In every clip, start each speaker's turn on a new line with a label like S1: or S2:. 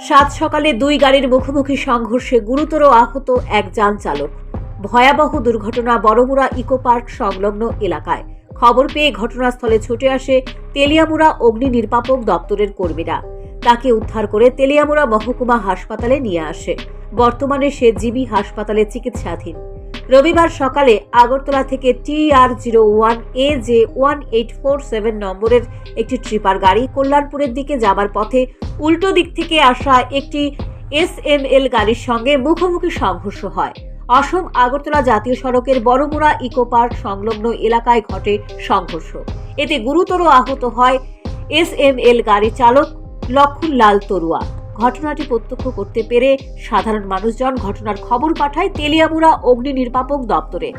S1: সাত সকালে দুই গাড়ির মুখোমুখি সংঘর্ষে গুরুতর আহত এক যান চালক। ভয়াবহ দুর্ঘটনা বড়মুড়া ইকো পার্ক সংলগ্ন এলাকায়। খবর পেয়ে ঘটনাস্থলে ছুটে আসে তেলিয়ামুড়া অগ্নি নির্বাপক দপ্তরের কর্মীরা। তাকে উদ্ধার করে তেলিয়ামুড়া মহকুমা হাসপাতালে নিয়ে আসে। বর্তমানে সে জিবি হাসপাতালে চিকিৎসাধীন। রবিবার সকালে আগরতলা থেকে TR01AJ1847 নম্বরের একটি ট্রিপার গাড়ি কল্যাণপুরের দিকে যাবার পথে উল্টো দিক থেকে আসা একটি SML গাড়ির সঙ্গে মুখোমুখি সংঘর্ষ হয়। অসম আগরতলা জাতীয় সড়কের বড়মুড়া ইকো পার্ক সংলগ্ন এলাকায় ঘটে সংঘর্ষ। এতে গুরুতর আহত হয় SML গাড়ি চালক লক্ষণলাল তরুয়া। ঘটনাটি প্রত্যক্ষ করতে পেরে সাধারণ মানুষজন ঘটনার খবর পাঠায় তেলিয়ামুড়া অগ্নি নির্বাপক দপ্তরে।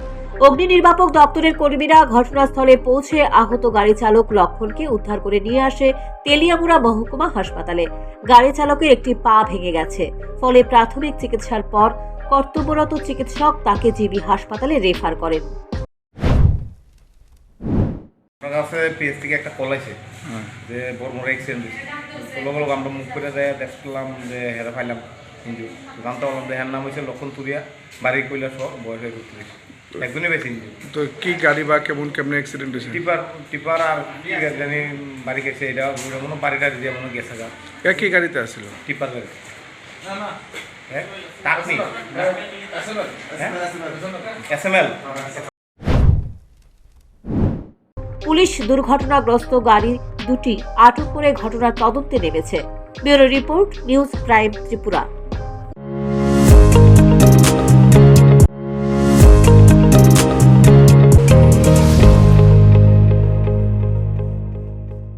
S1: অগ্নি নির্বাপক দপ্তরের কর্মীরা ঘটনাস্থলে পৌঁছে আহত গাড়ি চালক লক্ষণকে উদ্ধার করে নিয়ে আসে তেলিয়ামুড়া মহকুমা হাসপাতালে। গাড়ি চালকের একটি পা ভেঙে গেছে, ফলে প্রাথমিক চিকিৎসার পর কর্তব্যরত চিকিৎসক তাকে জিবি হাসপাতালে রেফার করেন।
S2: পিএস থেকে একটা কল আছে যে বড় অ্যাক্সিডেন্ট হয়েছে। লোক আমরা মুখ করে যায় দেখলাম যে হেরা পাইলাম, কিন্তু জানতে পারলাম যে এর নাম হয়েছে লক্ষণ তুরিয়া, বাড়ি কইলা সহ বয়স হয়ে ঘুরতে একজনই বেশি।
S3: তো কি গাড়ি বা কেমন অ্যাক্সিডেন্ট হয়েছে?
S2: টিপার আর জানি বাড়ি গেছে, এটা কোনো বাড়ি টাড়ি দিয়ে মনে গেছে গা।
S3: একই গাড়িতে আসছিল?
S2: টিপার গাড়ি টাকনি SML।
S1: পুলিশ দুর্ঘটনাগ্রস্ত গাড়ি দুটি আটক করে ঘটনার তদন্তে নেমেছে। Bureau report, news prime Tripura.